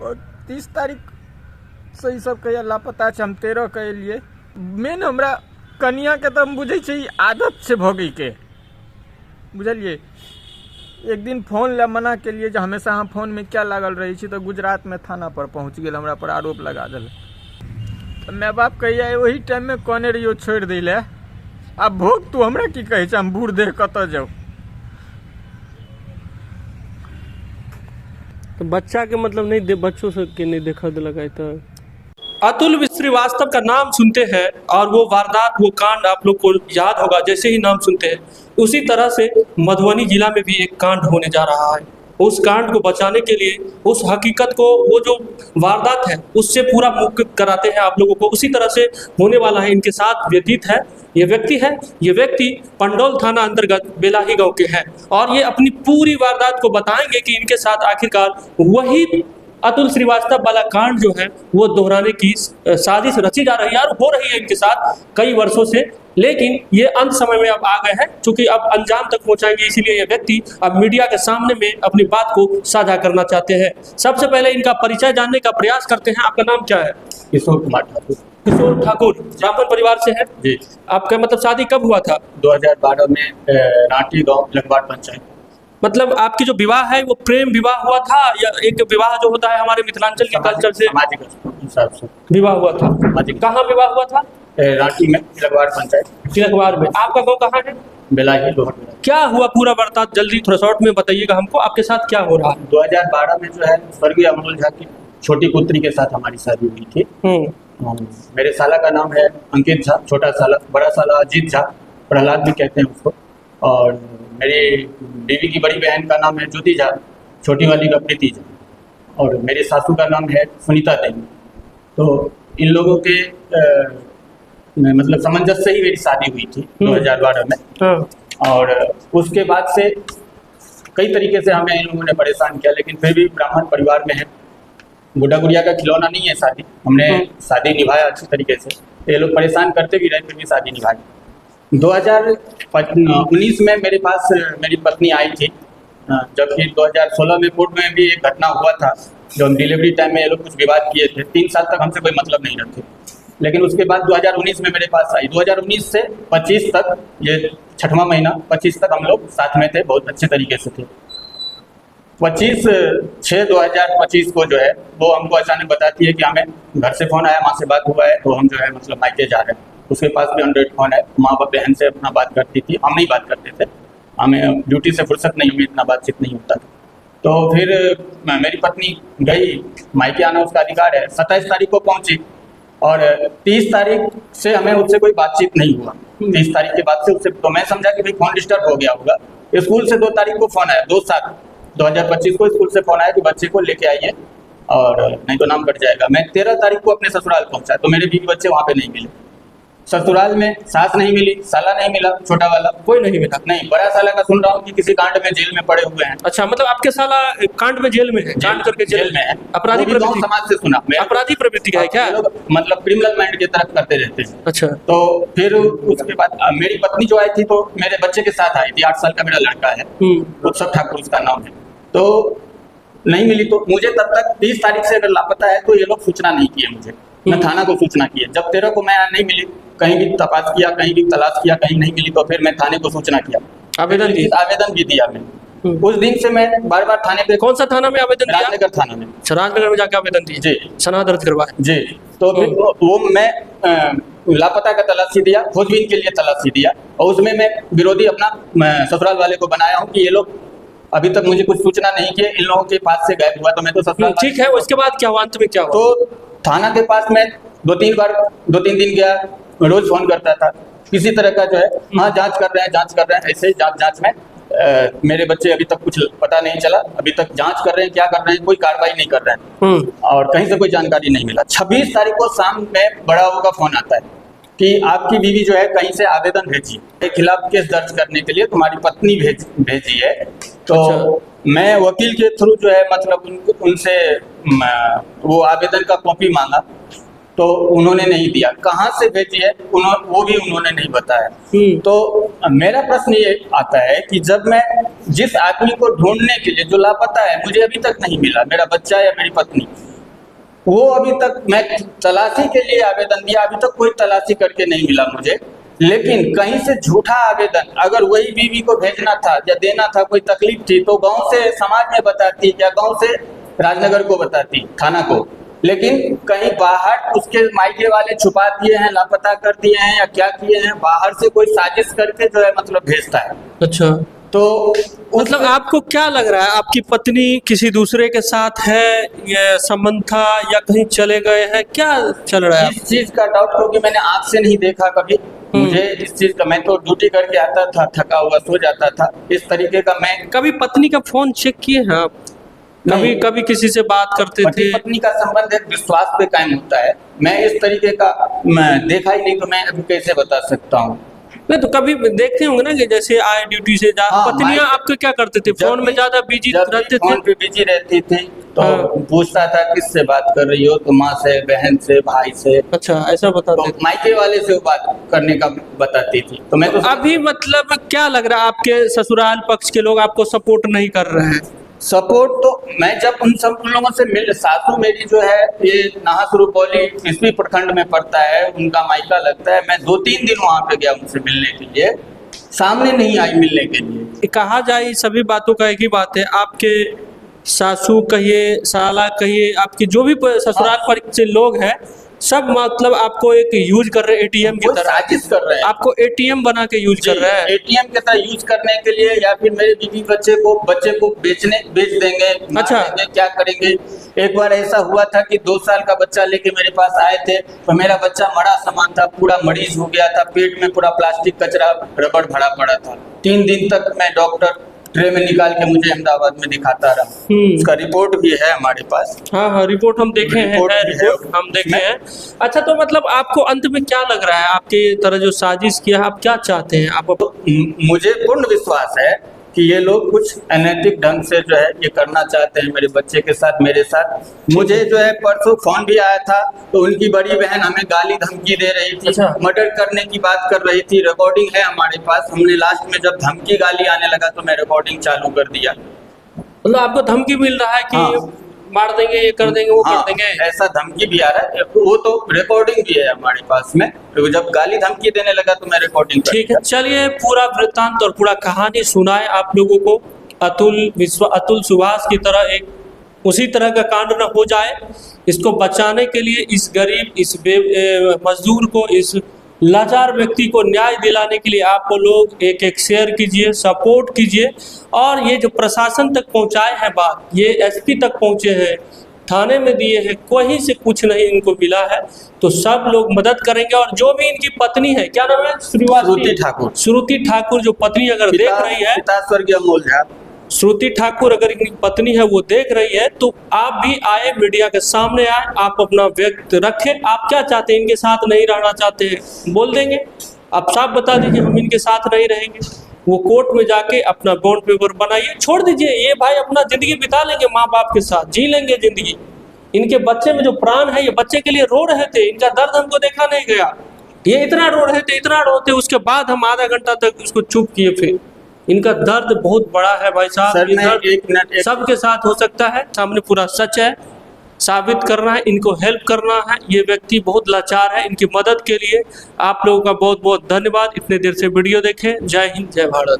और 30 तारीख से सब कहिया लापता छै। हम 13 के लिए मेन हमरा कनिया के तो बुझे छै आदत से भगे के, बुझलिए। एक दिन फोन ला मना के लिए, जो हमेशा हम फोन में क्या लागल रही छी, तो गुजरात में थाना पर पहुँच गए, हमरा पर आरोप लगा दिल। तो माय बाप कहिए वही टाइम में कहने रहियो छोड़ दी ले, अब भोग तू हमरा की कहे छै, हम बूढ़ देह कत जाऊ। तो बच्चा के मतलब नहीं बच्चों से के नहीं देखा लगा। तो अतुल श्रीवास्तव का नाम सुनते हैं और वो वारदात, वो कांड आप लोग को याद होगा। जैसे ही नाम सुनते हैं उसी तरह से मधुबनी जिला में भी एक कांड होने जा रहा है। उस कांड को बचाने के लिए, उस हकीकत को, वो जो वारदात है उससे पूरा मुक्त कराते हैं आप लोगों को। उसी तरह से होने वाला है। इनके साथ व्यतीत है ये व्यक्ति पंडौल थाना अंतर्गत बेलाही गांव के हैं और ये अपनी पूरी वारदात को बताएंगे कि इनके साथ आखिरकार वही अतुल श्रीवास्तव वाला कांड जो है वो दोहराने की साजिश रची जा रही है और हो रही है इनके साथ कई वर्षों से। लेकिन ये अंत समय में अब आ गए हैं, क्योंकि अब अंजाम तक पहुंचाएंगे, इसीलिए ये व्यक्ति अब मीडिया के सामने में अपनी बात को साझा करना चाहते हैं। सबसे पहले इनका परिचय जानने का प्रयास करते हैं। आपका नाम क्या है? किशोर कुमार ठाकुर। किशोर ठाकुर, ब्राह्मण परिवार से है जी। आपका मतलब शादी कब हुआ था? 2012 में रांटी गांव लखवाड़ पंचायत। मतलब आपकी जो विवाह है वो प्रेम विवाह हुआ था या एक विवाह जो होता है हमारे मिथिलांचल के कल्चर से सामाजिक हिसाब से विवाह हुआ था? कहाँ विवाह हुआ था? रांटी में लखवाड़ पंचायत, तिलकवार में। आपका गाँव कहाँ है? बेलाही लोहर। क्या हुआ पूरा वारदात जल्दी थोड़ा शॉर्ट में बताइएगा हमको, आपके साथ क्या हो रहा है? 2012 में जो है स्वर्गीय अमोल झा की छोटी पुत्री के साथ हमारी शादी हुई थी। मेरे साला का नाम है अंकित झा, छोटा साला, बड़ा साला अजीत झा, प्रहलाद भी कहते हैं उसको। और मेरी बीवी की बड़ी बहन का नाम है ज्योति झा, छोटी वाली का प्रीति झा, और मेरे सासू का नाम है सुनीता देवी। तो इन लोगों के मतलब सामंजस्य से ही मेरी शादी हुई थी 2012 में। और उसके बाद से कई तरीके से हमें इन लोगों ने परेशान किया, लेकिन फिर भी ब्राह्मण परिवार में है, गुड्डा गुड़िया का खिलौना नहीं है शादी। हमने शादी निभाया अच्छी तरीके से। ये लोग परेशान करते भी रहे, फिर भी शादी निभाई। 2019 में मेरे पास मेरी पत्नी आई थी, जबकि 2016 में कोर्ट में भी एक घटना हुआ था, जो हम डिलीवरी टाइम में ये लोग कुछ विवाद किए थे। 3 साल तक हमसे कोई मतलब नहीं रखे, लेकिन उसके बाद 2019 में मेरे पास आई। 2019 से 25 तक, ये 6वां महीना, 25 तक हम लोग साथ में थे, बहुत अच्छे तरीके से थे। 25/6/2025 को जो है वो हमको अचानक बताती है कि हमें घर से फ़ोन आया, माँ से बात हुआ है, तो हम जो है मतलब मायके जा रहे हैं। उसके पास भी एंड्रॉइड फ़ोन है, माँ बाप बहन से अपना बात करती थी, हम नहीं बात करते थे, हमें ड्यूटी से फुर्सत नहीं, हमें इतना बातचीत नहीं होता था। तो फिर मेरी पत्नी गई, मायके आना उसका अधिकार है। 27 तारीख को पहुँची और 30 तारीख से हमें उससे कोई बातचीत नहीं हुआ। 30 तारीख के बाद से उससे, तो मैं समझा कि भाई फ़ोन डिस्टर्ब हो गया होगा। स्कूल से 2 तारीख को फ़ोन आया, 2/7/2025 को स्कूल से फ़ोन आया कि बच्चे को लेके आइए और नहीं तो नाम कट जाएगा। मैं 13 तारीख को अपने ससुराल पहुंचा, तो मेरे बीवी बच्चे वहाँ पे नहीं मिले। ससुराल में सास नहीं मिली, साला नहीं मिला, छोटा वाला कोई नहीं मिला। नहीं, बड़ा साला का सुन रहा हूँ कि किसी कांड में जेल में पड़े हुए हैं। अच्छा, मतलब आपके साला कांड में जेल में है? कांड करके जेल में है? अपराधी प्रवृत्ति, समाज से सुना, अपराधी प्रवृत्ति का है क्या? मतलब क्रिमिनल माइंड की तरफ करते रहते हैं। अच्छा। तो फिर उसके बाद मेरी पत्नी जो आई थी, तो मेरे बच्चे के साथ आई थी, 8 साल का मेरा लड़का है, उत्सव ठाकुर उसका नाम है। तो नहीं मिली, तो मुझे तब तक 30 तारीख से अगर लापता है तो ये लोग सूचना नहीं किए मुझे, मैं थाना को सूचना किया। जब 13 को मैं नहीं मिली, कहीं भी तपास किया, कहीं भी तलाश किया, कहीं नहीं मिली, तो फिर मैं थाने को सूचना किया, आवेदन भी दिया मैं। उस दिन से मैं बार बार थाने पे। कौन सा थाना में आवेदन दिया? राजनगर थाना में। राजनगर में जाके आवेदन दिया जी, सनहा दर्ज करवाया जी। तो फिर वो मैं लापता का तलाशी दिया, खोजबीन के लिए तलाशी दिया, और उसमें मैं विरोधी अपना ससुराल वाले को बनाया हूँ कि ये लोग अभी तक मुझे कुछ सूचना नहीं किए, इन लोगों के पास से गायब हुआ। तो मैं तो ससुराल, ठीक है, उसके बाद क्या हुआ, अंत में क्या हुआ? तो थाना के पास मैं 2-3 दिन गया, रोज फोन करता था, किसी तरह का जो है, हाँ जांच कर रहे हैं, ऐसे जांच में मेरे बच्चे अभी तक कुछ पता नहीं चला, अभी तक जांच कर रहे हैं, क्या कर रहे हैं, कोई कार्रवाई नहीं कर रहे हैं, और कहीं से कोई जानकारी नहीं मिला। 26 तारीख को शाम में बड़ा का फोन आता है कि आपकी बीवी जो है कहीं से आवेदन भेजी के खिलाफ केस दर्ज करने के लिए, तुम्हारी पत्नी भेजी है। तो मैं वकील के थ्रू जो है मतलब उनसे वो आवेदन का कॉपी मांगा, तो उन्होंने नहीं दिया। कहाँ से भेजी है वो भी उन्होंने नहीं बताया। तो मेरा प्रश्न ये आता है कि जब मैं जिस आदमी को ढूंढने के लिए, जो लापता है, मुझे अभी तक नहीं मिला, मेरा बच्चा या मेरी पत्नी, वो अभी तक मैं तलाशी के लिए आवेदन दिया, अभी तक कोई तलाशी करके नहीं मिला मुझे। लेकिन कहीं से झूठा आवेदन, अगर वही बीवी को भेजना था या देना था, कोई तकलीफ थी तो गांव से समाज में बताती या गांव से राजनगर को बताती, थाना को। लेकिन कहीं बाहर उसके मायके वाले छुपा दिए हैं, लापता कर दिए हैं या क्या किए हैं, बाहर से कोई साजिश करके जो है मतलब भेजता है। अच्छा, तो मतलब आपको क्या लग रहा है, आपकी पत्नी किसी दूसरे के साथ है, ये संबंध था या कहीं चले गए हैं, क्या चल रहा है? इस चीज का डाउट, क्योंकि मैंने आंख से नहीं देखा कभी, मुझे इस चीज का, मैं तो ड्यूटी करके आता था, थका हुआ सो जाता था, इस तरीके का मैं कभी पत्नी का फोन चेक किए हैं आप? कभी कभी किसी से बात करते थे? पत्नी का संबंध एक विश्वास पे कायम होता है। मैं इस तरीके का मैं देखा ही नहीं, तो मैं अभी कैसे बता सकता हूँ। नहीं तो कभी देखते होंगे ना कि जैसे आए ड्यूटी से पत्नियां आपके क्या करते थे, फोन में ज्यादा बिजी रहते थे? फोन पे बिजी रहती थी तो पूछता था किससे बात कर रही हो, तो माँ से, बहन से, भाई से। अच्छा, ऐसा बताते थे? मायके वाले से बात करने का बताती थी। तो मैं तो अभी मतलब क्या लग रहा है, आपके ससुराल पक्ष के लोग आपको सपोर्ट नहीं कर रहे हैं? सपोर्ट तो मैं जब उन सब लोगों से मिल, सासू मेरी जो है ये नाहासुरु पौली इसवी प्रखंड में पड़ता है, उनका मायका लगता है। मैं 2-3 दिन वहां पे गया उनसे मिलने के लिए, सामने नहीं आई मिलने के लिए। कहा जाए सभी बातों का एक ही बात है, आपके सासू कहिए, साला कहिए, आपके जो भी ससुराल पर से लोग हैं, सब मतलब आपको एक यूज कर रहे हैं एटीएम की तरह, साजिश कर रहे हैं, आपको एटीएम बना के यूज कर रहे हैं, एटीएम की तरह यूज करने के लिए, या फिर मेरे बीवी बच्चे को बेच देंगे, अच्छा, क्या करेंगे। एक बार ऐसा हुआ था कि 2 साल का बच्चा लेके मेरे पास आए थे, तो मेरा बच्चा मरा सामान था, पूरा मरीज हो गया था, पेट में पूरा प्लास्टिक कचरा रबड़ भरा पड़ा था। 3 दिन तक मैं डॉक्टर ट्रे में निकाल के मुझे अहमदाबाद में दिखाता रहा। उसका रिपोर्ट भी है हमारे पास। हाँ, रिपोर्ट हम देखे हैं, रिपोर्ट हम देखे हैं। अच्छा, तो मतलब आपको अंत में क्या लग रहा है, आपके तरह जो साजिश किया, आप क्या चाहते हैं? आप मुझे पूर्ण विश्वास है कि ये लोग कुछ अनैतिक ढंग से जो है ये करना चाहते हैं मेरे बच्चे के साथ, मेरे साथ। मुझे जो है परसों फोन भी आया था, तो उनकी बड़ी बहन हमें गाली धमकी दे रही थी, मर्डर करने की बात कर रही थी। रिकॉर्डिंग है हमारे पास। हमने लास्ट में जब धमकी गाली आने लगा तो मैं रिकॉर्डिंग चालू कर दिया। मतलब आपको धमकी मिल रहा है कि मार देंगे, ये कर देंगे, वो कर देंगे, ऐसा धमकी भी आ रहा है। वो तो रिकॉर्डिंग भी है हमारे पास में, तो जब गाली धमकी देने लगा तो मैं रिकॉर्डिंग। ठीक है, चलिए पूरा वृत्तांत और पूरा कहानी सुनाए आप लोगों को। अतुल सुभाष की तरह एक उसी तरह का कांड न हो जाए, इसको बचाने के लिए इस गरीब, इस मजदूर को, इस लाचार व्यक्ति को न्याय दिलाने के लिए आप लोग एक शेयर कीजिए, सपोर्ट कीजिए। और ये जो प्रशासन तक पहुंचाए हैं बात, ये एसपी तक पहुंचे हैं, थाने में दिए हैं, कहीं से कुछ नहीं इनको मिला है, तो सब लोग मदद करेंगे। और जो भी इनकी पत्नी है, क्या नाम है? श्रुति ठाकुर जो पत्नी अगर देख रही है, स्वर्गीय अमोल झा, श्रुति ठाकुर अगर इनकी पत्नी है वो देख रही है, तो आप भी आए, मीडिया के सामने आए, आप अपना व्यक्त रखें। आप क्या चाहते हैं? इनके साथ नहीं रहना चाहते हैं, बोल देंगे, आप साफ बता दीजिए हम इनके साथ नहीं रहेंगे। वो कोर्ट में जाके अपना बॉन्ड पेपर बनाइए, छोड़ दीजिए। ये भाई अपना जिंदगी बिता लेंगे, माँ बाप के साथ जी लेंगे जिंदगी। इनके बच्चे में जो प्राण है, ये बच्चे के लिए रो रहे थे, इनका दर्द हमको देखा नहीं गया। ये इतना रो रहे थे, इतना रोते, उसके बाद हम आधा घंटा तक उसको चुप किए। फिर इनका दर्द बहुत बड़ा है भाई साहब, ये दर्द सबके साथ हो सकता है। सामने पूरा सच है, साबित करना है, इनको हेल्प करना है। ये व्यक्ति बहुत लाचार है, इनकी मदद के लिए आप लोगों का बहुत बहुत धन्यवाद। इतने देर से वीडियो देखें। जय हिंद, जय भारत।